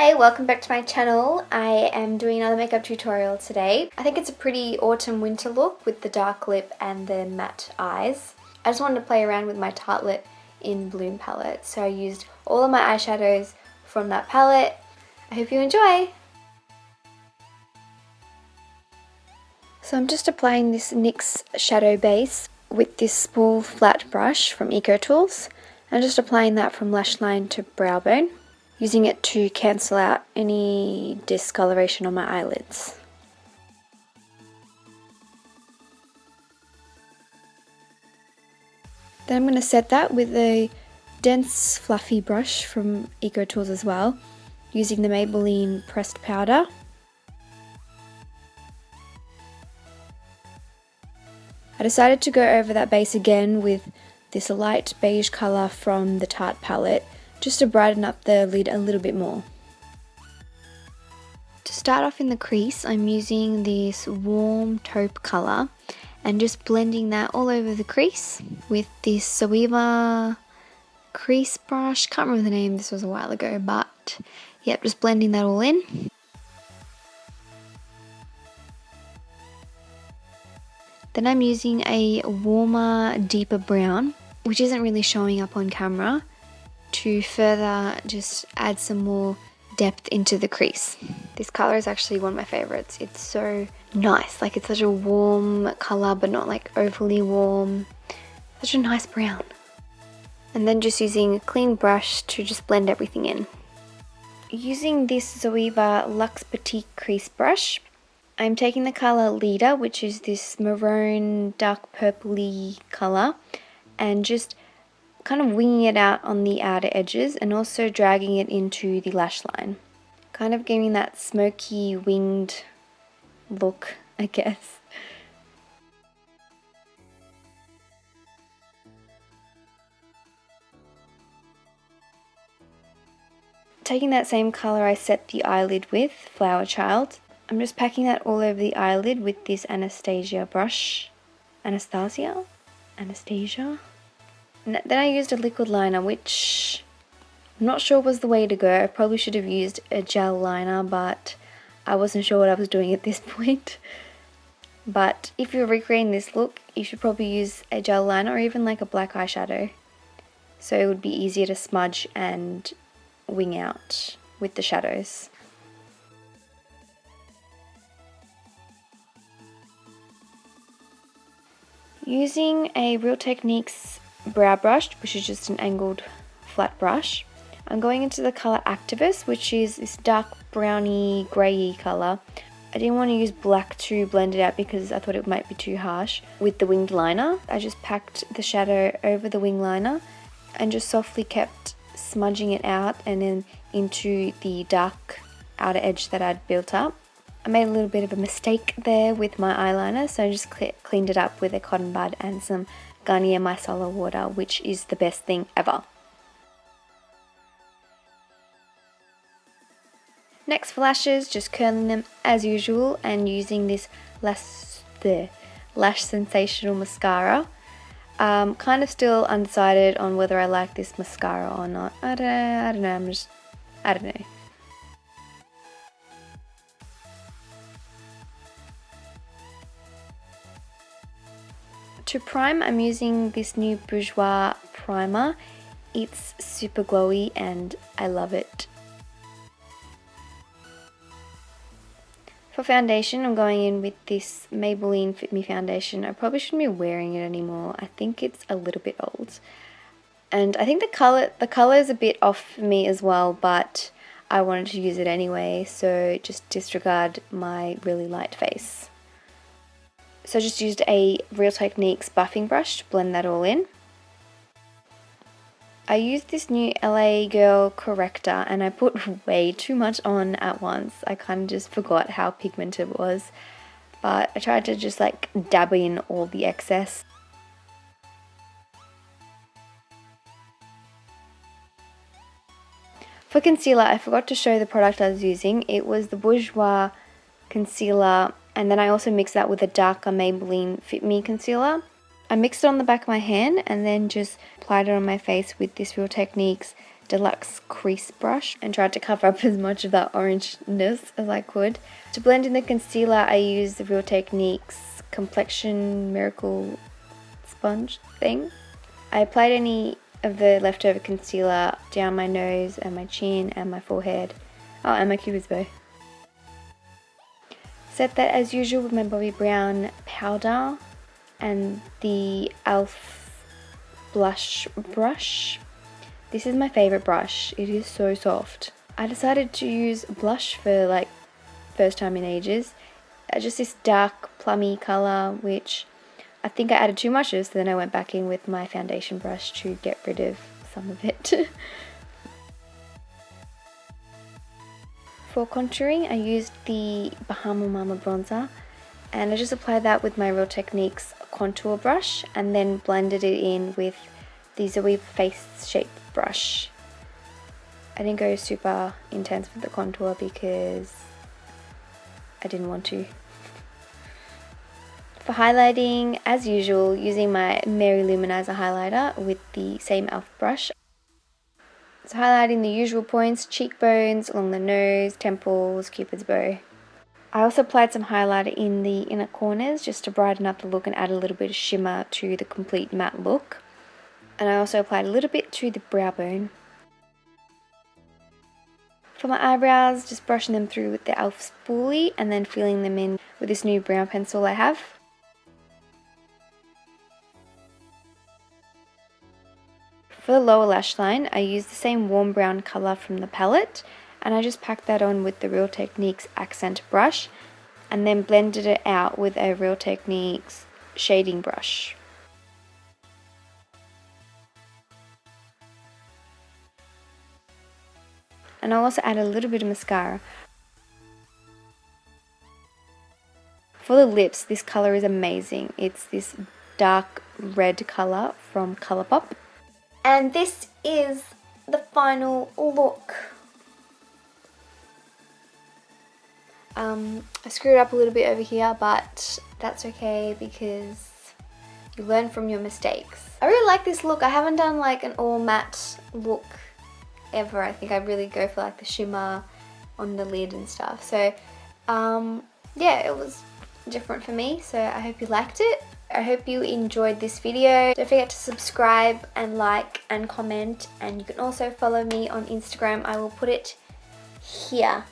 Hi, welcome back to my channel. I am doing another makeup tutorial today. I think it's a pretty autumn winter look with the dark lip and the matte eyes. I just wanted to play around with my Tartelette in Bloom palette, so I used all of my eyeshadows from that palette. I hope you enjoy! So I'm just applying this NYX shadow base with this small flat brush from Eco Tools. I'm just applying that from lash line to brow bone, using it to cancel out any discoloration on my eyelids. Then I'm going to set that with a dense fluffy brush from Eco Tools as well, using the Maybelline pressed powder. I decided to go over that base again with this light beige colour from the Tarte palette, just to brighten up the lid a little bit more. To start off in the crease, I'm using this warm taupe colour and just blending that all over the crease with this Zoeva crease brush. Can't remember the name, this was a while ago, but yep, just blending that all in. Then I'm using a warmer, deeper brown, which isn't really showing up on camera, to further just add some more depth into the crease. This colour is actually one of my favourites. It's so nice, like it's such a warm colour but not like overly warm. Such a nice brown. And then just using a clean brush to just blend everything in. Using this Zoeva Luxe Petite Crease Brush, I'm taking the colour Leader, which is this maroon dark purpley colour, and just kind of winging it out on the outer edges and also dragging it into the lash line. Kind of giving that smoky winged look, I guess. Taking that same colour I set the eyelid with, Flower Child, I'm just packing that all over the eyelid with this Anastasia brush. Anastasia? And then I used a liquid liner, which I'm not sure was the way to go. I probably should have used a gel liner, but I wasn't sure what I was doing at this point. But if you're recreating this look, you should probably use a gel liner or even like a black eyeshadow, so it would be easier to smudge and wing out with the shadows. Using a Real Techniques brow brush, which is just an angled flat brush, I'm going into the colour Activist, which is this dark browny greyy colour. I didn't want to use black to blend it out because I thought it might be too harsh. With the winged liner, I just packed the shadow over the wing liner and just softly kept smudging it out and then into the dark outer edge that I'd built up. I made a little bit of a mistake there with my eyeliner, so I just cleaned it up with a cotton bud and some Garnier Micellar water, which is the best thing ever. Next for lashes, just curling them as usual and using this Lash Sensational mascara. Kind of still undecided on whether I like this mascara or not. I don't know. I don't know. To prime, I'm using this new Bourjois primer. It's super glowy and I love it. For foundation, I'm going in with this Maybelline Fit Me foundation. I probably shouldn't be wearing it anymore. I think it's a little bit old. And I think the color is a bit off for me as well, but I wanted to use it anyway, so just disregard my really light face. So I just used a Real Techniques buffing brush to blend that all in. I used this new LA Girl Corrector and I put way too much on at once. I kind of just forgot how pigmented it was, but I tried to just like dab in all the excess. For concealer, I forgot to show the product I was using. It was the Bourjois concealer, and then I also mixed that with a darker Maybelline Fit Me concealer. I mixed it on the back of my hand and then just applied it on my face with this Real Techniques deluxe crease brush and tried to cover up as much of that orangeness as I could. To blend in the concealer, I used the Real Techniques Complexion Miracle sponge thing. I applied any of the leftover concealer down my nose and my chin and my forehead. Oh, and my cupid's bow. Set that as usual with my Bobbi Brown powder and the e.l.f. blush brush. This is my favourite brush. It is so soft. I decided to use blush for like first time in ages. Just this dark plummy colour, which I think I added too much of, so then I went back in with my foundation brush to get rid of some of it. For contouring, I used the Bahama Mama bronzer, and I just applied that with my Real Techniques contour brush and then blended it in with the Zoe face shape brush. I didn't go super intense with the contour because I didn't want to. For highlighting, as usual, using my Mary Luminizer highlighter with the same e.l.f. brush. So highlighting the usual points, cheekbones, along the nose, temples, cupid's bow. I also applied some highlighter in the inner corners just to brighten up the look and add a little bit of shimmer to the complete matte look. And I also applied a little bit to the brow bone. For my eyebrows, just brushing them through with the e.l.f. spoolie and then filling them in with this new brown pencil I have. For the lower lash line, I used the same warm brown colour from the palette, and I just packed that on with the Real Techniques accent brush and then blended it out with a Real Techniques shading brush. And I'll also add a little bit of mascara. For the lips, this colour is amazing. It's this dark red colour from Colourpop. And this is the final look. I screwed up a little bit over here, but that's okay because you learn from your mistakes. I really like this look. I haven't done like an all matte look ever. I think I really go for like the shimmer on the lid and stuff. So yeah, it was different for me, so I hope you liked it. I hope you enjoyed this video. Don't forget to subscribe and like and comment, and you can also follow me on Instagram. I will put it here.